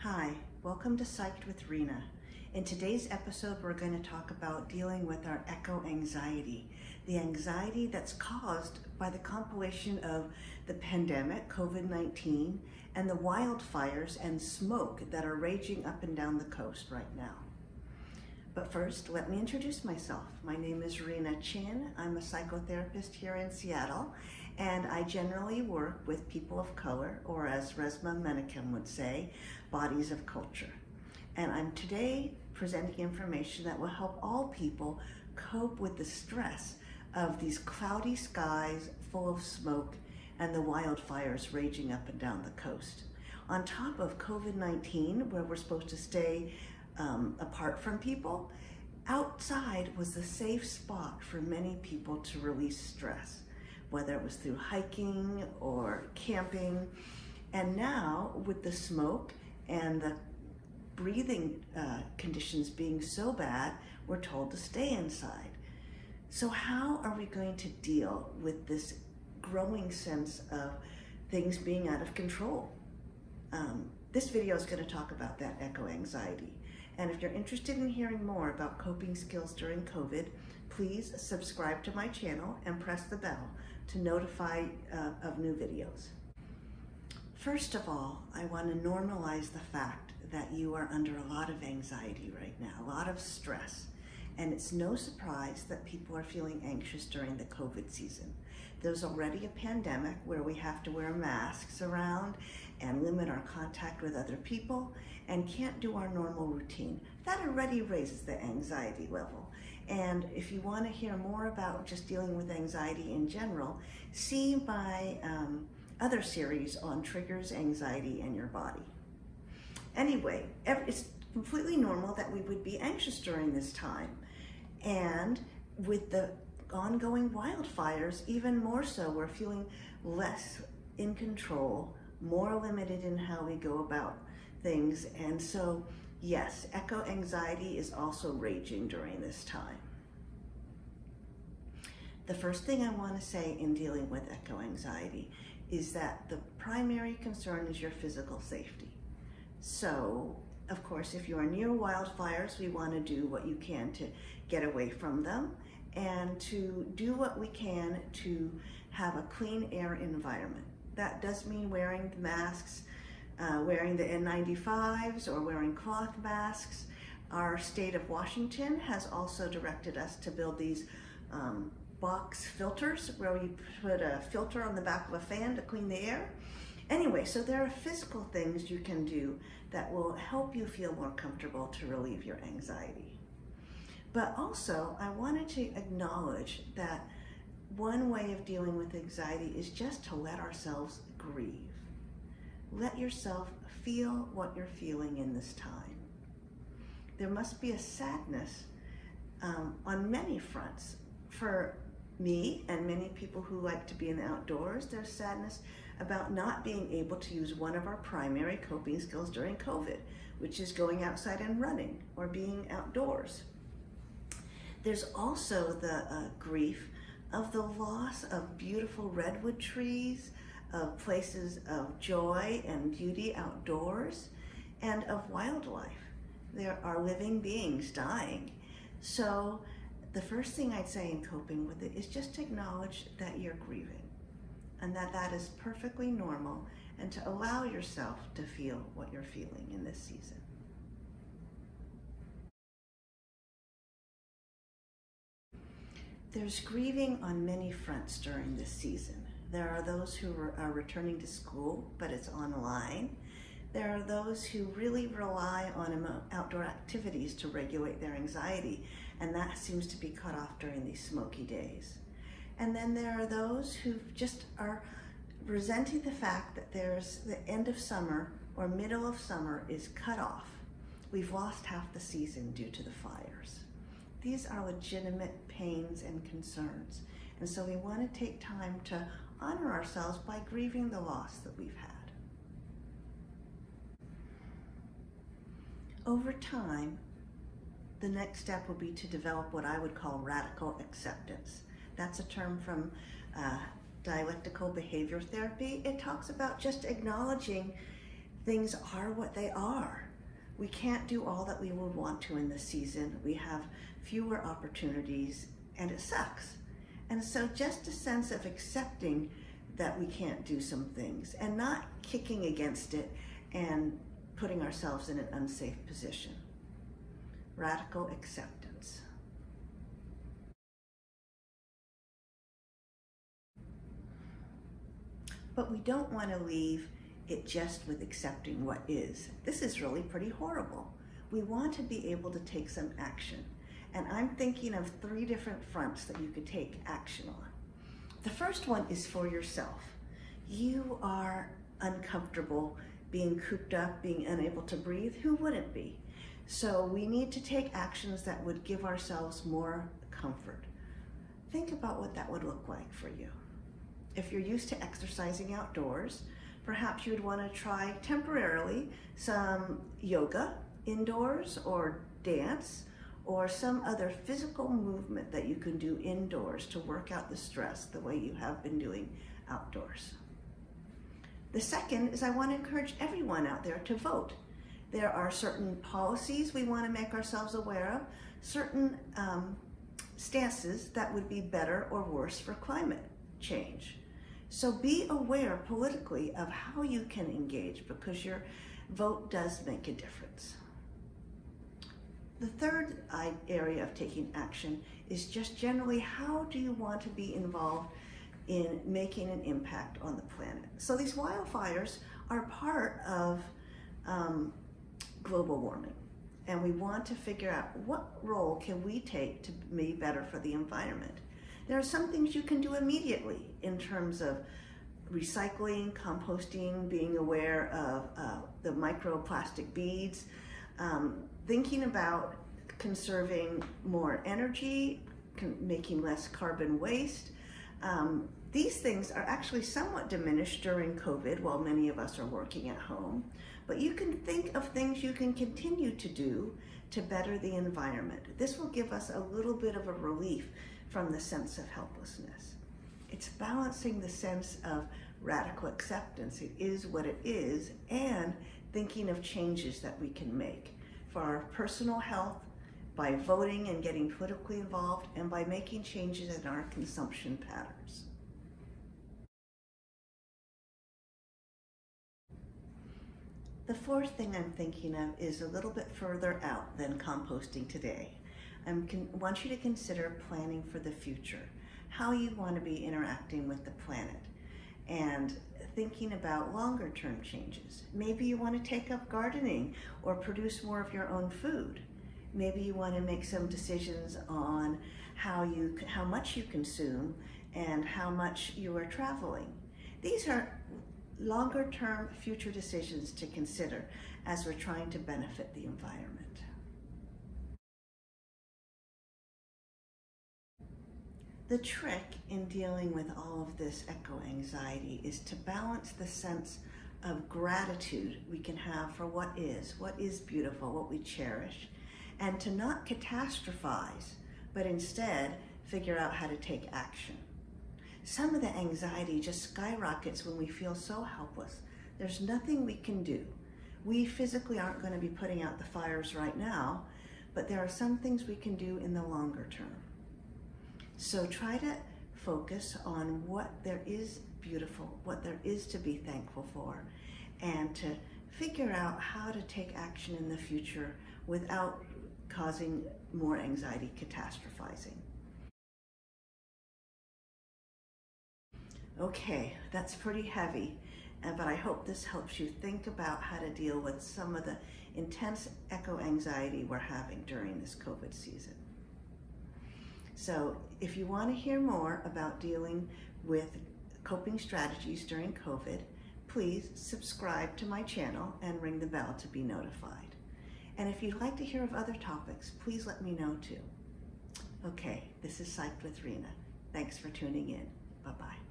Hi, welcome to Psyched with Rena. In today's episode, we're going to talk about dealing with our eco-anxiety, the anxiety that's caused by the compilation of the pandemic, COVID-19, and the wildfires and smoke that are raging up and down the coast right now. But first, let me introduce myself. My name is Rena Chin. I'm a psychotherapist here in Seattle, and I generally work with people of color, or as Resmaa Menakem would say, bodies of culture. And I'm today presenting information that will help all people cope with the stress of these cloudy skies full of smoke and the wildfires raging up and down the coast. On top of COVID-19, where we're supposed to stay apart from people, outside was the safe spot for many people to release stress, whether it was through hiking or camping. And now with the smoke and the breathing conditions being so bad, we're told to stay inside. So how are we going to deal with this growing sense of things being out of control? This video is going to talk about that eco-anxiety. And if you're interested in hearing more about coping skills during COVID, please subscribe to my channel and press the bell to notify of new videos. First of all, I want to normalize the fact that you are under a lot of anxiety right now, a lot of stress. And it's no surprise that people are feeling anxious during the COVID season. There's already a pandemic where we have to wear masks around and limit our contact with other people and can't do our normal routine. That already raises the anxiety level. And if you want to hear more about just dealing with anxiety in general, see my other series on triggers, anxiety, and your body. Anyway, it's completely normal that we would be anxious during this time. And with the ongoing wildfires, even more so, we're feeling less in control, more limited in how we go about things. And so, yes, eco-anxiety is also raging during this time. The first thing I want to say in dealing with eco-anxiety is that the primary concern is your physical safety. So, of course, if you are near wildfires, we want to do what you can to get away from them and to do what we can to have a clean air environment. That does mean wearing the masks, wearing the N95s or wearing cloth masks. Our state of Washington has also directed us to build these box filters where you put a filter on the back of a fan to clean the air. Anyway, so there are physical things you can do that will help you feel more comfortable to relieve your anxiety. But also, I wanted to acknowledge that one way of dealing with anxiety is just to let ourselves grieve. Let yourself feel what you're feeling in this time. There must be a sadness on many fronts. For me and many people who like to be in the outdoors, there's sadness about not being able to use one of our primary coping skills during COVID, which is going outside and running or being outdoors. There's also the grief of the loss of beautiful redwood trees, of places of joy and beauty outdoors, and of wildlife. There are living beings dying. So the first thing I'd say in coping with it is just to acknowledge that you're grieving and that that is perfectly normal, and to allow yourself to feel what you're feeling in this season. There's grieving on many fronts during this season. There are those who are returning to school, but it's online. There are those who really rely on outdoor activities to regulate their anxiety, and that seems to be cut off during these smoky days. And then there are those who just are resenting the fact that there's the end of summer or middle of summer is cut off. We've lost half the season due to the fires. These are legitimate pains and concerns. And so we want to take time to honor ourselves by grieving the loss that we've had. Over time, the next step will be to develop what I would call radical acceptance. That's a term from dialectical behavior therapy. It talks about just acknowledging things are what they are. We can't do all that we would want to in this season. We have fewer opportunities and it sucks. And so just a sense of accepting that we can't do some things and not kicking against it and putting ourselves in an unsafe position. Radical acceptance. But we don't want to leave it just with accepting what is. This is really pretty horrible. We want to be able to take some action. And I'm thinking of 3 different fronts that you could take action on. The first one is for yourself. You are uncomfortable being cooped up, being unable to breathe. Who wouldn't be? So we need to take actions that would give ourselves more comfort. Think about what that would look like for you. If you're used to exercising outdoors, perhaps you would want to try temporarily some yoga indoors or dance or some other physical movement that you can do indoors to work out the stress the way you have been doing outdoors. The second is I want to encourage everyone out there to vote. There are certain policies we want to make ourselves aware of, certain stances that would be better or worse for climate change. So be aware politically of how you can engage because your vote does make a difference. The third area of taking action is just generally how do you want to be involved in making an impact on the planet. So these wildfires are part of global warming, and we want to figure out what role can we take to be better for the environment. There are some things you can do immediately in terms of recycling, composting, being aware of the microplastic beads, thinking about conserving more energy, making less carbon waste. These things are actually somewhat diminished during COVID while many of us are working at home, but you can think of things you can continue to do to better the environment. This will give us a little bit of a relief from the sense of helplessness. It's balancing the sense of radical acceptance, it is what it is, and thinking of changes that we can make for our personal health by voting and getting politically involved and by making changes in our consumption patterns. The fourth thing I'm thinking of is a little bit further out than composting today. I want you to consider planning for the future, how you want to be interacting with the planet, and thinking about longer term changes. Maybe you want to take up gardening or produce more of your own food. Maybe you want to make some decisions on how much you consume and how much you are traveling. These are longer term future decisions to consider as we're trying to benefit the environment. The trick in dealing with all of this eco-anxiety is to balance the sense of gratitude we can have for what is beautiful, what we cherish, and to not catastrophize, but instead figure out how to take action. Some of the anxiety just skyrockets when we feel so helpless. There's nothing we can do. We physically aren't going to be putting out the fires right now, but there are some things we can do in the longer term. So try to focus on what there is beautiful, what there is to be thankful for, and to figure out how to take action in the future without causing more anxiety, catastrophizing. Okay, that's pretty heavy, but I hope this helps you think about how to deal with some of the intense eco-anxiety we're having during this COVID season. So if you want to hear more about dealing with coping strategies during COVID, please subscribe to my channel and ring the bell to be notified. And if you'd like to hear of other topics, please let me know too. Okay, this is Psyched with Rena. Thanks for tuning in. Bye-bye.